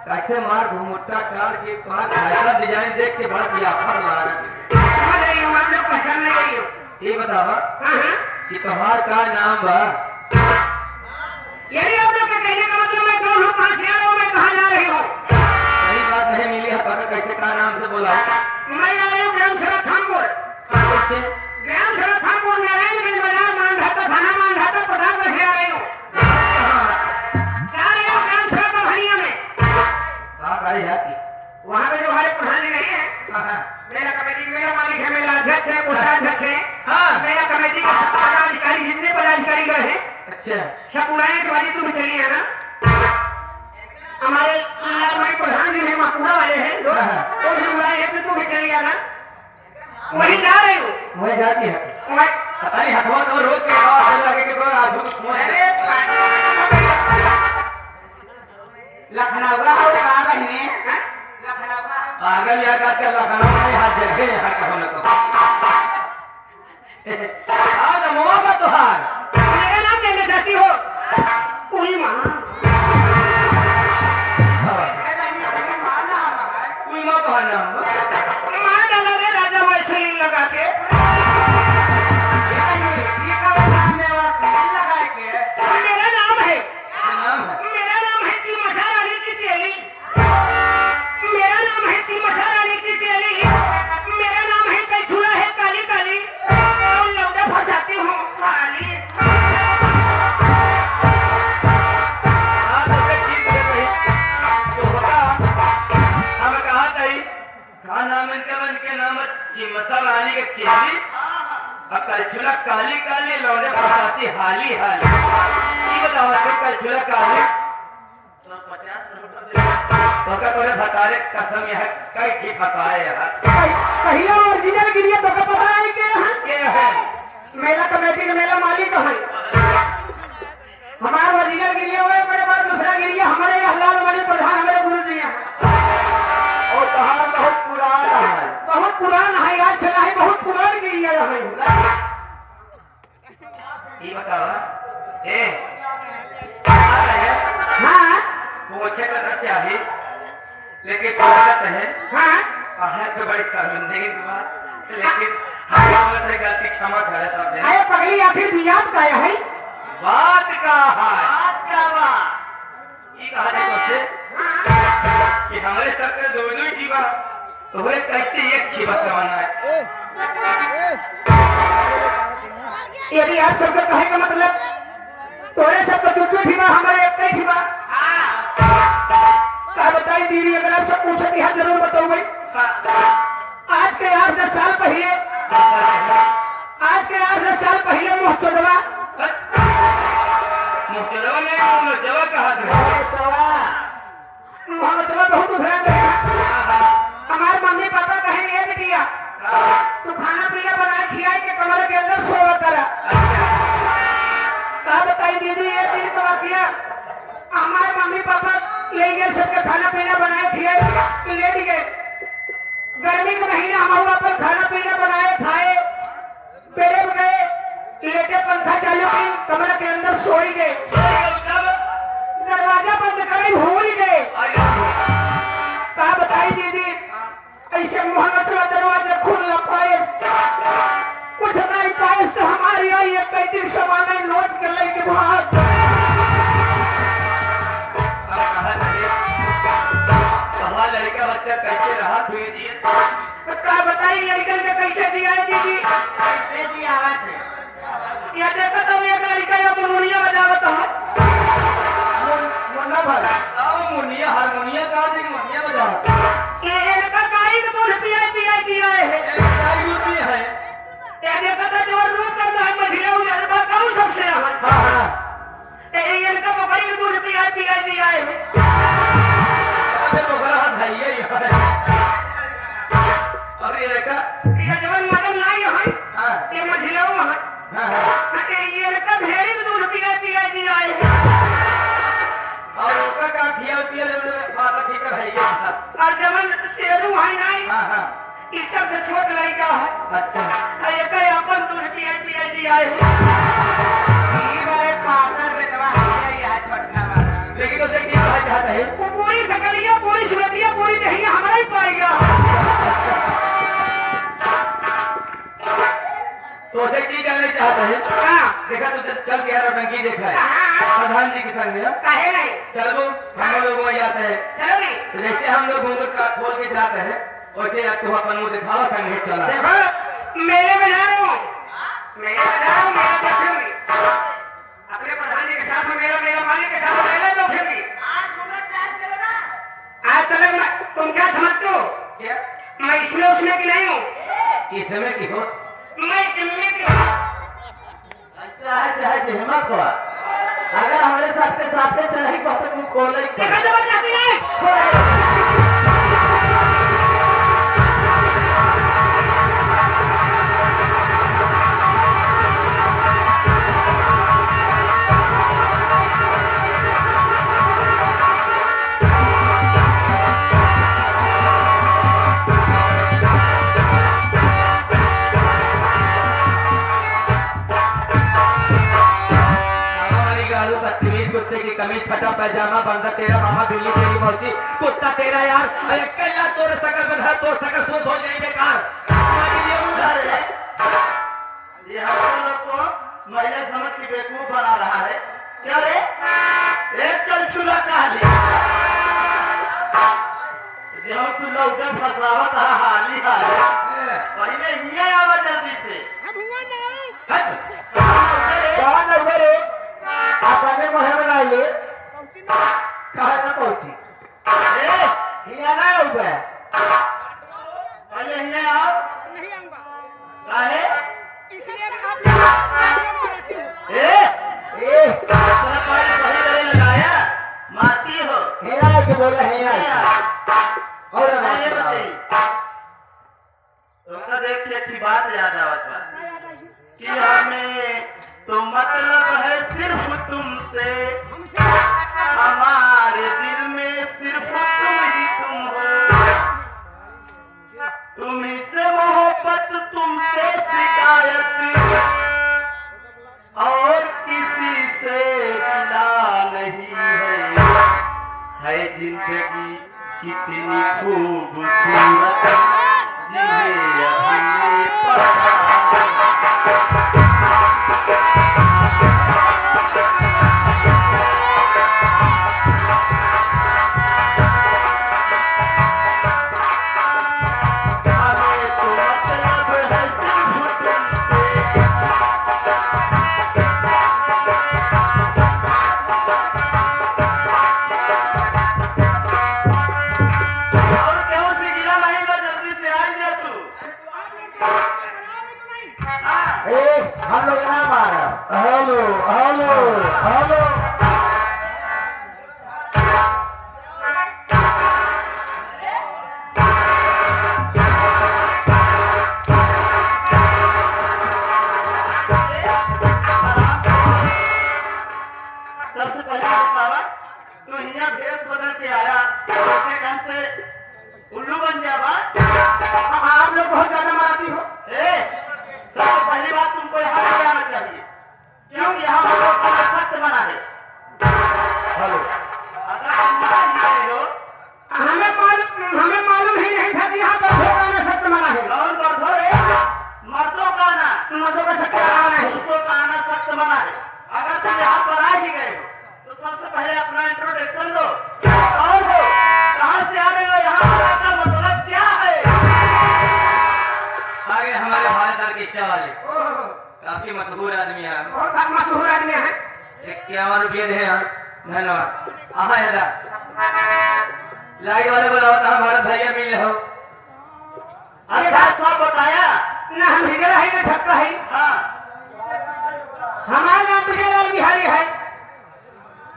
कैसे मार घुमुट्टा कार के पास ऐसा डिजाइन देख के बड़ा सियाफा लगा पहचान नहीं गई हो। ये बतावा हाँ कि तुम्हार का नाम बा? यदि आप लोग के कहने का मतलब मैं कौन हूँ, कहाँ से आ रहा हूँ, मैं कहाँ जा रही हूँ? सही बात नहीं मिली है, पता कैसे का नाम से बोला? मैं आ रही हूँ ग्राम सभा खानपुर। कैसे? ग्राम सभा खानपुर नारायणगंज बाजार मानधाता थाना मानधाता प्रधान में आ रही हूँ। जा रही हूँ ग्राम सभा का भनिया में। हाँ गाड़ी है की? वहाँ पे जो हमारे प्रधान जी नहीं है, मेरा कमेटी मेरा मालिक है, मेरा अध्यक्ष है, कोषाध्यक्ष है। हाँ। मेरा कमेटी का पदाधिकारी जितने पदाधिकारी गए हैं अच्छा सब उड़ाए के बाजी तुम चली है ना। हमारे प्रधान जी हैं मकुआ वाले हैं जो तो भी उड़ाए हैं, तो तुम भी चली आना। वही जा रही हूँ। वही जाती है? मैं पता नहीं हथवा तो रोज के आवाज लगे के कोई आजू कुछ मुंह है। लखनऊ का हो कहाँ बहने? पागल या का क्या लखनऊ में हाथ जगह यहाँ का होना तो आज मोहब्बत तो हार मेरा नाम कहना चाहती हो? पूरी माँ कोई माँ तो हार नाम माँ डाला रे राजा वैसे लगा के। मेरा नाम है तिलमठा रानी की चेली। मेरा नाम है तिलमठा रानी की चेली। मेरा नाम है कैछुआ है काली काली और लौटा फंसाती हूँ काली। रानी के चेली कलछुला काली काली लौटे फंसाती हाली हाली। ये बताओ कलछुला काली तो क्या तोरे भतारे कसम यह कई की फसाए यार। कहिया ओरिजिनल गिरिया तो पता है के है? मेरा कमेटी का मेरा मालिक है। हमारा ओरिजिनल गिरिया हुआ मेरे पास दूसरा गिरिया हमारे हलाल वाले प्रधान हमारे गुरु जी हैं। और कहा बहुत पुराना है। बहुत पुराना है, याद चला है, बहुत पुराना गिरिया है। ये बताओ ए हाँ पूछे का रचा है लेकिन बात है हाँ है तो बड़ी शर्मिंदगी की बात, लेकिन हमारे से गलती क्षमा करे सब दे। अरे पगली आखिर बियाद का है? बात का है ये कहा जाए से कि हमारे सबके दो दो जीवा तो बोले कैसे एक जीवा करवाना है। यदि आप सबका कहे का मतलब तोरे सबका दूसरे जीवा हमारे एक ही जीवा। क्या बताई दीदी, अगर आप सब पूछे कि हाँ जरूर बताओ भाई। आज के 8-10 साल पहले मुहतदवा बहुत उभरा गया। हमारे मम्मी पापा कहेंगे बिटिया तू खाना पीना बनाए खिलाए के कमरे के अंदर सोवा करा। क्या बताई दीदी ये चीज तो किया। हमारे मम्मी पापा ये सबके खाना पीना बनाए खिलाए ले गए। गर्मी का महीना हमारे पर खाना पीना बनाए खाए पेड़े गए लेटे पंखा चालू की कमरे के अंदर सोई गए। दरवाजा बंद करे भूल गए। क्या बताई दीदी ऐसे मोहम्मद दरवाजा खुल पाए कुछ नहीं पाए तो हमारी आई 35 सामान नोच के लेके भाग। लड़का बच्चा कैसे रहा हुए दिए क्या बताइए लड़कन के कैसे दिया है दीदी? कैसे दिया है? यह देखा तो एक लड़का या मुनिया बजावत है। मुन्ना भाई मुनिया हारमोनिया कहाँ से मुनिया बजा ये लड़का गाड़ी का बोल पिया है। है यह देखा था जो रूप करता है महिला उजरबा कौन सबसे है। ये लड़का बकरी का दूध पिया है। अरे लड़का ये जवन मदन लाई है ये महिलाओं है। ये लड़का भेड़ी का दूध पिया है। और उसका क्या किया माता जी का है और जवन शेरू है नहीं इस सबसे छोट लड़का है। अच्छा एक अपन दूध पिया है। लेकिन उसे क्या चाहता है? पूरी सकलिया नहीं पाएगा। तो उसे की जाने चाहता है? हाँ। देखा तो चल के यार टंकी देखा है हाँ। प्रधान जी के संग में। काहे नहीं? चल वो हम लोग वहीं जाते हैं। चलो नहीं। तो जैसे हम लोग घूंघट का खोल के जाते हैं वैसे तू अपन मुँह दिखाओ संग चला। देखो मेरे में जा रहा हूँ, मेरा देखूंगी अपने प्रधान जी के साथ में, मेरा मालिक के साथ में देखूंगी। आज चलो तुम क्या समझते हो? क्या मैं इसमें उसमें की नहीं हूँ, किस समय की हो? मैं जिम्मे की हूँ। अच्छा है चाहे हिम्मत हुआ अगर हमारे साथ चढ़ाई को तो तू खोल देखो जबरदस्ती नहीं। कुत्ते की कमीज फटा पैजामा बंदा तेरा मामा बिल्ली तेरी मौसी कुत्ता तेरा यार अरे कल्ला तोड़ सकल बंधा तोड़ सकल तो हो जाए बेकार। ये उधर है ये हम लोग को महिला समझ की बेवकूफ बना रहा है क्या रे? एक चल चूल्हा कहा ले जो तू लौटे फसलावत हाली हाल पहले ये आवा जल्दी से कौन है रे? आपने मोहे बनाइए कहा ना पहुंची हिया ना उबे अरे हिया आओ नहीं आऊंगा काहे? इसलिए मैं आप लोग बुलाती हूँ। तेरा पानी सही करे लगाया माती हो हिया के बोला हिया और ये बताइए तुमने देख लिया की बात याद आवत बा क्या याद आई? कि हमें तो मतलब है सिर्फ तुमसे हमसे हमारे दिल में सिर्फ तुम ही तुम हो तुम्ही से मोहब्बत तुमसे शिकायत और किसी से गिला नहीं है जिंदगी कितनी खूबसूरत जिन्हें हमें पता हम लोग ना मारा हेलो हेलो हेलो सबसे पहले बाबा तू हिया भेष बदल के आया अपने ढंग से उल्लू बन गया बा। आप लोग बहुत ज्यादा मराठी हो। सबसे पहली बात तुमको यहाँ नहीं आना चाहिए क्योंकि यहाँ हम लोग का सत्य बना है। हेलो अगर तुम मना ही रहे हो हमें मालूम ही नहीं था कि यहाँ पर भोगाना सत्य मना है। कौन कर दो रे मर्दों का आना मजों का सत्य मना है। पुरुषों का आना सत्य मना है। अगर तुम यहाँ पर आ ही गए हो तो सबसे पहले अपना इंट्रोडक्शन दो। कौन हो? कहाँ से आ रहे हो? यहाँ आने का मतलब क्या है? आगे हमारे भारत ऑर्केस्ट्रा वाले काफी मशहूर आदमी है। बहुत मशहूर आदमी है। 51 रुपये दे यहाँ धन्यवाद। हाँ दादा लाइट वाले बोला होता हमारा भैया मिल रहे हो। अरे बात सब बताया ना हम हिजरा है ना छक्का है। हाँ हमारा नाम विजयलाल बिहारी है।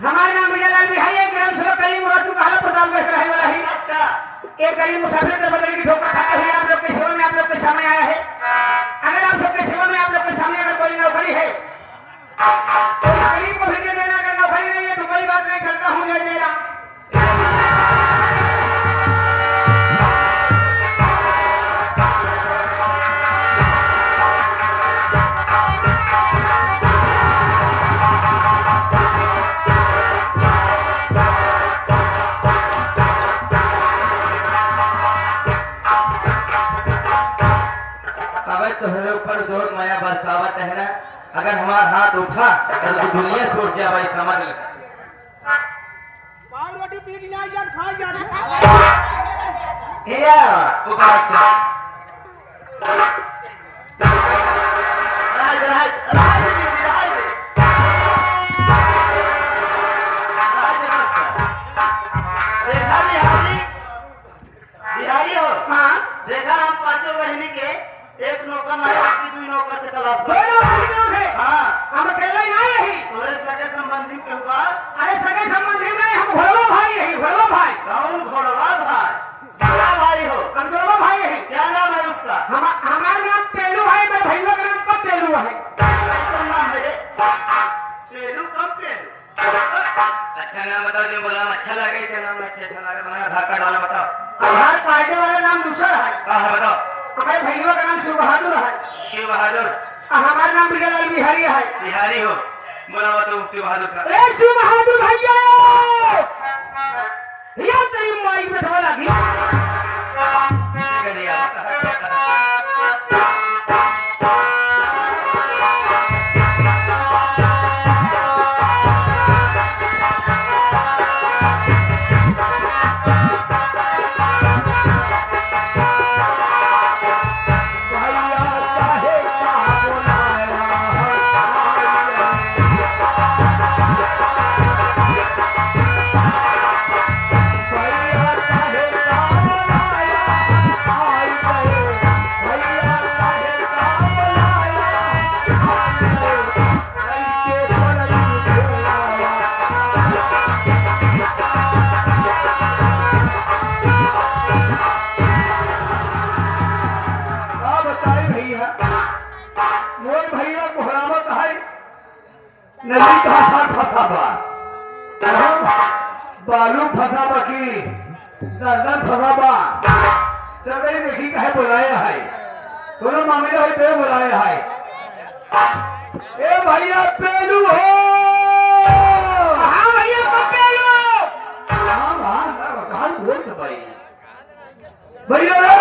हमारा नाम विजयलाल बिहारी है। ग्राम सभा कई मुराद काला प्रताप में रहे वाला है। अच्छा एक गरीब मुसाफिर के बदले की ठोकर खाते हुए आप लोग के सेवा में आप लोग के सामने आया है। अगर आप लोग के सेवा में आप लोग के सामने अगर कोई नौकरी है तो गरीब को भी दे देना। अगर नौकरी नहीं है तो कोई बात नहीं, चलता हूँ जय जय राम। दुनिया छोड़ दिया भाई, समझ ले। पाव रोटी पीट नहीं जात खा जात तू बात कर। राज राज राज राज देखा बिहारी हो। हाँ देखा हम पांचों बहनी के एक नौकर मारा की दुई नौकर से तलाश दो लोग थे। हाँ हम अकेले ही नहीं रही। थोड़े सगे संबंधी के हुआ अरे सगे संबंधी नहीं, हम घोड़वा भाई यही, घोड़वा भाई। कौन घोड़वा भाई? क्या भाई हो? हम घोड़वा भाई यही। क्या नाम है उसका? हमारा नाम पेलू है, मेरे भैया का नाम कब पेलू है। कैसा नाम है रे? पेलू कब पेलू? अच्छा नाम बताओ, जो बोला अच्छा लगे, क्या नाम अच्छा लगे, बनाया आधार कार्ड वाला बताओ। आधार कार्ड वाला नाम दूसरा है। हाँ बताओ। हमारे भैया का नाम शिव बहादुर है। शिव बहादुर। हमारा नाम बिजलाल बिहारी है। बिहारी हो? बोला बताओ शिव बहादुर का। ए शिव बहादुर भैया, ये तेरी माई में धो लगी। नदी कहाँ साथ फंसा बा, बालू फंसा बा की दर्जन फंसा बा। चल देखी कहे बुलाया है, दोनों मामले है ते बुलाया है। ए भैया पेलू हो। हाँ भैया कब पेलू? हाँ हाँ कहाँ बोल तो भाई भैया रे।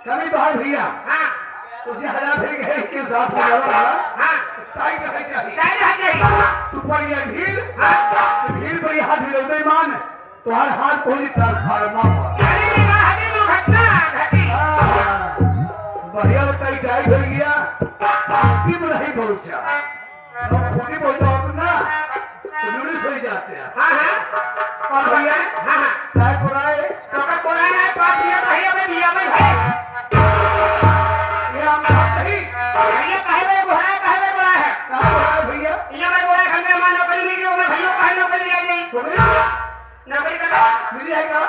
कभी बाहर भैया हाँ उसे हजार फेंक है कि साथ में लगा हाँ टाइट रहे चाहिए टाइट रह गई। तू पर ये भीड़ भीड़ पर ये हाथ मिले बेईमान तो हर हाथ कोई ट्रांसफार्मा बढ़िया कई टाइट हो गया अंतिम नहीं पहुंचा तो खोटी पहुंचा होता ना तो न्यूज़ हो जाते हैं। हाँ हाँ और भैया हाँ हाँ चाय कोराए तो का बोला है पास भैया भैया में भैया में है ये हम बात नहीं भैया कहे में बोला है कहाँ कोराए भैया भैया मैं बोला घर में मान नौकरी नहीं की मैं भैया कहे नौकरी आई नहीं तो नौकरी कर मिल जाएगा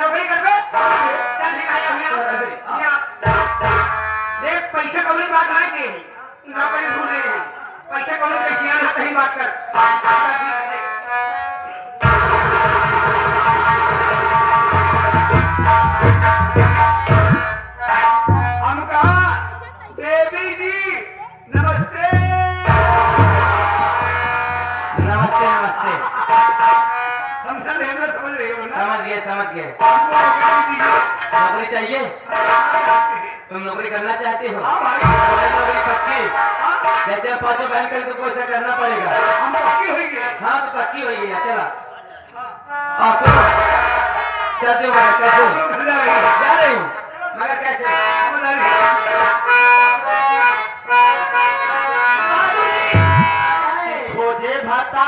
नौकरी कर दो चल दिखाया भैया देख पैसे कौन बात है कि नौकरी ढूंढ रहे हैं पैसे कौन कैसे आना कहीं बात कर हम कहा देवी जी नमस्ते नमस्ते नमस्ते। हम सब हेमंत समझ रहे हो ना समझ गए समझ गए। नौकरी चाहिए? तुम नौकरी करना चाहते हो? तुम्हारी नौकरी पक्की? जैसे पांचों बहन कर तो ऐसा करना पड़ेगा। हम पक्की हो गए हाँ तो पक्की हो गई है। चला चलते हो कैसे जा रही हूँ मगर कैसे खोजे भता